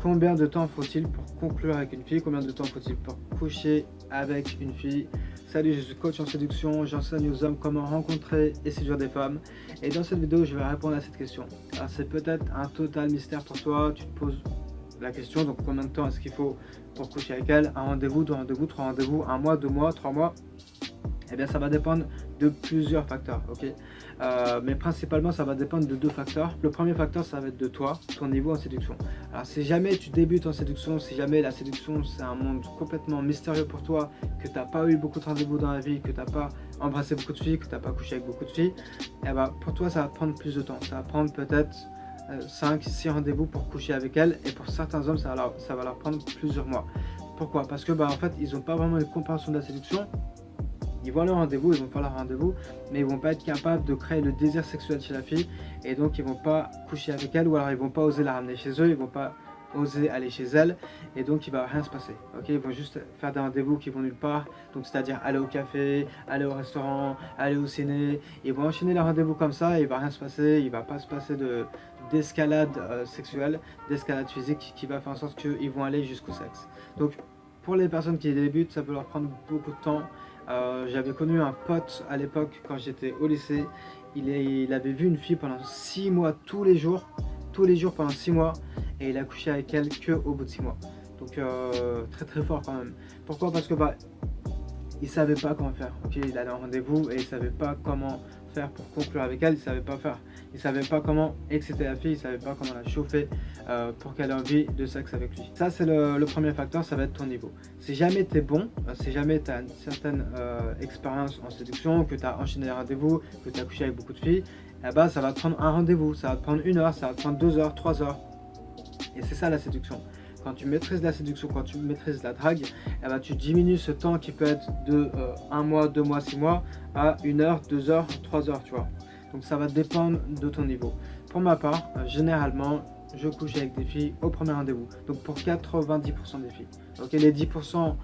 Combien de temps faut-il pour conclure avec une fille? Combien de temps faut-il pour coucher avec une fille? Salut, je suis coach en séduction, j'enseigne aux hommes comment rencontrer et séduire des femmes. Et dans cette vidéo, je vais répondre à cette question. Alors c'est peut-être un total mystère pour toi, tu te poses la question, donc combien de temps est-ce qu'il faut pour coucher avec elle? Un rendez-vous, deux rendez-vous, trois rendez-vous, un mois, 2 mois, 3 mois? Eh bien ça va dépendre de plusieurs facteurs, ok. Mais principalement ça va dépendre de deux facteurs. Le premier facteur ça va être de toi, ton niveau en séduction. Alors si jamais tu débutes en séduction, si jamais la séduction c'est un monde complètement mystérieux pour toi, que tu n'as pas eu beaucoup de rendez-vous dans la vie, que tu n'as pas embrassé beaucoup de filles, que tu n'as pas couché avec beaucoup de filles, eh ben, pour toi ça va prendre plus de temps. Ça va prendre peut-être 5-6 rendez-vous pour coucher avec elle, et pour certains hommes ça va leur prendre plusieurs mois. Pourquoi? Parce que en fait ils n'ont pas vraiment une compréhension de la séduction. Ils vont à leur rendez-vous, ils vont faire leur rendez-vous, mais ils vont pas être capables de créer le désir sexuel chez la fille, et donc ils vont pas coucher avec elle, ou alors ils vont pas oser la ramener chez eux, ils vont pas oser aller chez elle, et donc il va rien se passer. Ok, ils vont juste faire des rendez-vous qui vont nulle part, donc c'est-à-dire aller au café, aller au restaurant, aller au ciné. Ils vont enchaîner les rendez-vous comme ça, et il va rien se passer, il va pas se passer d'escalade sexuelle, d'escalade physique qui va faire en sorte qu'ils vont aller jusqu'au sexe. Donc pour les personnes qui débutent, ça peut leur prendre beaucoup de temps. J'avais connu un pote à l'époque quand j'étais au lycée. Il avait vu une fille pendant 6 mois tous les jours pendant 6 mois, et il a couché avec elle que au bout de 6 mois. Donc très très fort quand même. Pourquoi? Parce que il savait pas comment faire. Ok, il allait en rendez-vous et il savait pas comment faire pour conclure avec elle. Il savait pas faire. Il savait pas comment exciter la fille. Il savait pas comment la chauffer pour qu'elle ait envie de sexe avec lui. Ça c'est le premier facteur, ça va être ton niveau. Si jamais tu es bon, si jamais tu as une certaine expérience en séduction, que tu as enchaîné les rendez-vous, que tu as couché avec beaucoup de filles, eh ben, ça va te prendre un rendez-vous, ça va te prendre 1 heure, ça va te prendre 2 heures, 3 heures. Et c'est ça la séduction. Quand tu maîtrises la séduction, quand tu maîtrises la drague, eh ben, tu diminues ce temps qui peut être de 1 mois, 2 mois, 6 mois à 1 heure, 2 heures, 3 heures, tu vois. Donc ça va dépendre de ton niveau. Pour ma part, généralement, je couche avec des filles au premier rendez-vous. Donc pour 90% des filles. Ok, les 10%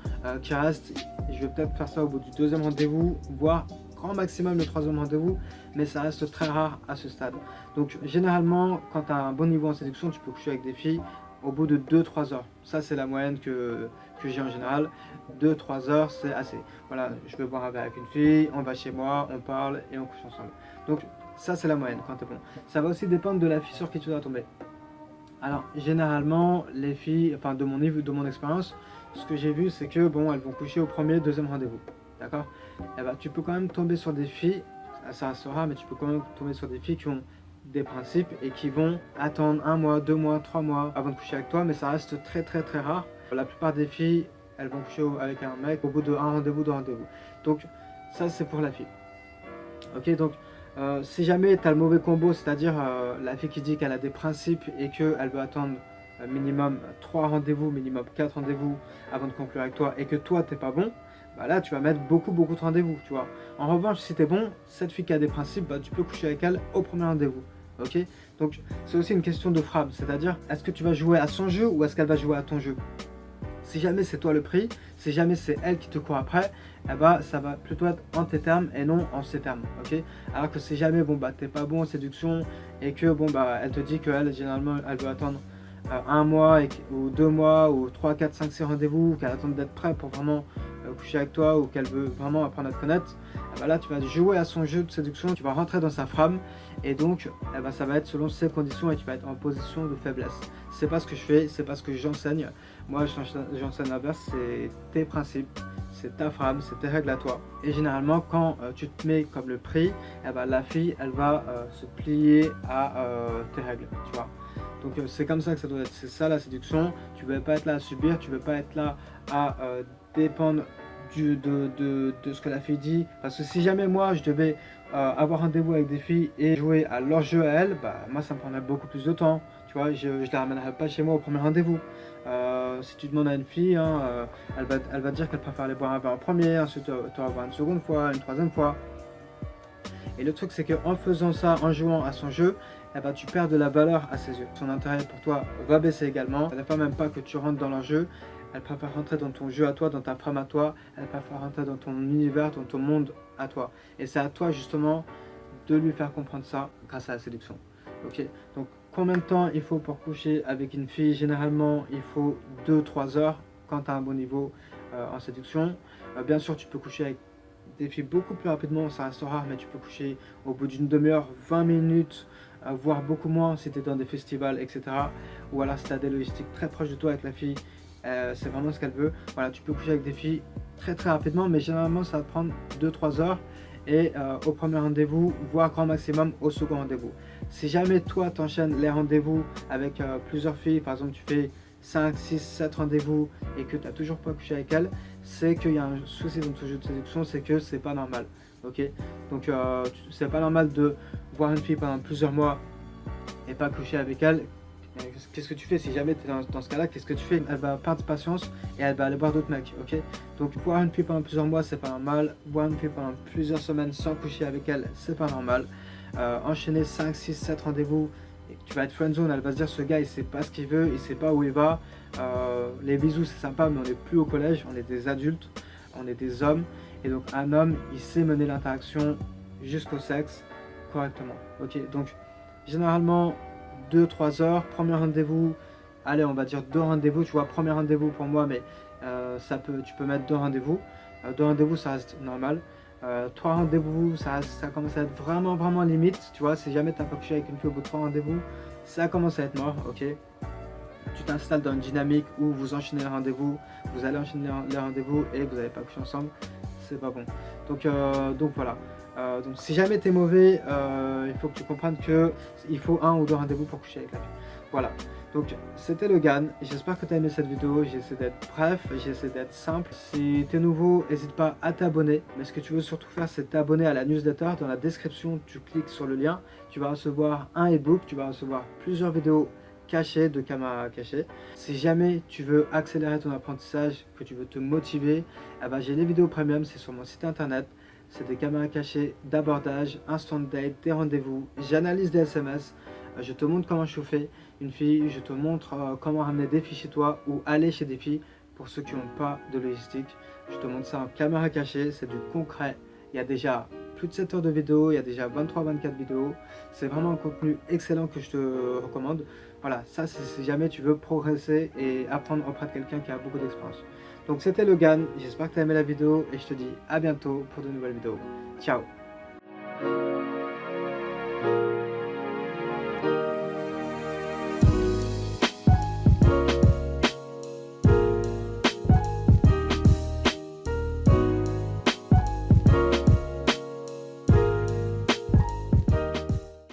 qui restent, je vais peut-être faire ça au bout du deuxième rendez-vous, voire grand maximum le troisième rendez-vous, mais ça reste très rare à ce stade. Donc généralement, quand tu as un bon niveau en séduction, tu peux coucher avec des filles au bout de 2-3 heures. Ça c'est la moyenne que j'ai en général. 2-3 heures c'est assez. Voilà, je vais boire un verre avec une fille, on va chez moi, on parle et on couche ensemble. Donc ça c'est la moyenne quand tu es bon. Ça va aussi dépendre de la fille sur qui tu vas tomber. Alors généralement les filles, enfin de mon niveau, de mon expérience, ce que j'ai vu c'est que bon, elles vont coucher au premier, deuxième rendez-vous. D'accord? Eh ben, tu peux quand même tomber sur des filles, ça reste rare, mais tu peux quand même tomber sur des filles qui ont des principes et qui vont attendre 1 mois, 2 mois, 3 mois avant de coucher avec toi, mais ça reste très très très rare. La plupart des filles, elles vont coucher avec un mec au bout de 1 rendez-vous, 2 rendez-vous. Donc ça c'est pour la fille. Ok, donc si jamais tu as le mauvais combo, c'est-à-dire la fille qui dit qu'elle a des principes et qu'elle veut attendre minimum 3 rendez-vous, minimum 4 rendez-vous avant de conclure avec toi, et que toi t'es pas bon, là tu vas mettre beaucoup de rendez-vous, tu vois. En revanche, si tu es bon, cette fille qui a des principes, tu peux coucher avec elle au premier rendez-vous. Ok, donc c'est aussi une question de frappe, c'est-à-dire est-ce que tu vas jouer à son jeu ou est-ce qu'elle va jouer à ton jeu? Si jamais c'est toi le prix, si jamais c'est elle qui te court après, ça va plutôt être en tes termes et non en ses termes. Ok, alors que si jamais t'es pas bon en séduction et que elle te dit qu'elle généralement elle veut attendre 1 mois ou 2 mois ou 3, 4, 5, 6 rendez-vous, qu'elle attend d'être prête pour vraiment coucher avec toi, ou qu'elle veut vraiment apprendre à te connaître, là tu vas jouer à son jeu de séduction, tu vas rentrer dans sa frame, et donc ça va être selon ses conditions et tu vas être en position de faiblesse. C'est pas ce que je fais, c'est pas ce que j'enseigne. Moi j'enseigne l'inverse, c'est tes principes, c'est ta frame, c'est tes règles à toi. Et généralement quand tu te mets comme le prix, la fille elle va se plier à tes règles, tu vois. Donc c'est comme ça que ça doit être, c'est ça la séduction. Tu ne veux pas être là à subir, tu ne veux pas être là à dépendre de ce que la fille dit. Parce que si jamais moi je devais avoir rendez-vous avec des filles et jouer à leur jeu à elles, moi ça me prendrait beaucoup plus de temps. Tu vois, je ne la ramènerai pas chez moi au premier rendez-vous. Si tu demandes à une fille, elle va dire qu'elle préfère aller boire un verre en premier, ensuite tu vas voir une seconde fois, une troisième fois. Et le truc c'est qu'en faisant ça, en jouant à son jeu, tu perds de la valeur à ses yeux. Son intérêt pour toi va baisser également. Elle ne préfère même pas que tu rentres dans leur jeu. Elle préfère rentrer dans ton jeu à toi, dans ta frame à toi. Elle préfère rentrer dans ton univers, dans ton monde à toi. Et c'est à toi justement de lui faire comprendre ça grâce à la séduction. Ok, donc combien de temps il faut pour coucher avec une fille? Généralement, il faut 2-3 heures quand tu as un bon niveau en séduction. Bien sûr, tu peux coucher avec des filles beaucoup plus rapidement, ça reste rare, mais tu peux coucher au bout d'une demi-heure, 20 minutes, voire beaucoup moins si tu es dans des festivals, etc. Ou alors si tu as des logistiques très proches de toi avec la fille, c'est vraiment ce qu'elle veut. Voilà, tu peux coucher avec des filles très rapidement, mais généralement ça va prendre 2-3 heures. Et au premier rendez-vous, voire grand maximum au second rendez-vous. Si jamais toi t'enchaînes les rendez-vous avec plusieurs filles, par exemple tu fais 5, 6, 7 rendez-vous et que tu n'as toujours pas couché avec elle, c'est qu'il y a un souci dans ton jeu de séduction, c'est que c'est pas normal. Ok, donc c'est pas normal de voir une fille pendant plusieurs mois et pas coucher avec elle. Qu'est-ce que tu fais si jamais tu es dans ce cas-là? Qu'est-ce que tu fais? Elle va perdre patience et elle va aller voir d'autres mecs, ok? Donc voir une fille pendant plusieurs mois, c'est pas normal. Voir une fille pendant plusieurs semaines sans coucher avec elle, c'est pas normal. Enchaîner 5, 6, 7 rendez-vous, tu vas être friendzone, elle va se dire ce gars il sait pas ce qu'il veut, il sait pas où il va. Les bisous c'est sympa, mais on n'est plus au collège, on est des adultes, on est des hommes. Et donc un homme, il sait mener l'interaction jusqu'au sexe correctement, ok? Donc généralement 2-3 heures, premier rendez-vous, allez on va dire 2 rendez-vous, tu vois, premier rendez-vous pour moi, mais tu peux mettre 2 rendez-vous, 2 rendez-vous ça reste normal, 3 rendez-vous ça commence à être vraiment limite, tu vois, si jamais tu n'as pas couché avec une fille au bout de 3 rendez-vous, ça commence à être mort, ok. Tu t'installes dans une dynamique où vous enchaînez les rendez-vous, vous allez enchaîner les rendez-vous et vous n'avez pas couché ensemble, c'est pas bon. Donc voilà. Donc si jamais tu es mauvais, il faut que tu comprennes qu'il faut 1 ou 2 rendez-vous pour coucher avec la fille. Voilà, donc c'était Logan, j'espère que tu as aimé cette vidéo, j'ai essayé d'être bref, j'ai essayé d'être simple. Si tu es nouveau, n'hésite pas à t'abonner, mais ce que tu veux surtout faire c'est t'abonner à la newsletter. Dans la description, tu cliques sur le lien, tu vas recevoir un ebook, tu vas recevoir plusieurs vidéos cachées de caméras cachées. Si jamais tu veux accélérer ton apprentissage, que tu veux te motiver, eh ben, j'ai les vidéos premium, c'est sur mon site internet. C'est des caméras cachées d'abordage, instant date, des rendez-vous, j'analyse des SMS, je te montre comment chauffer une fille, je te montre comment ramener des filles chez toi ou aller chez des filles pour ceux qui n'ont pas de logistique. Je te montre ça en caméra cachée, c'est du concret. Il y a déjà plus de 7 heures de vidéo, il y a déjà 23-24 vidéos. C'est vraiment un contenu excellent que je te recommande. Voilà, ça c'est si jamais tu veux progresser et apprendre auprès de quelqu'un qui a beaucoup d'expérience. Donc c'était Logan, j'espère que tu as aimé la vidéo et je te dis à bientôt pour de nouvelles vidéos. Ciao!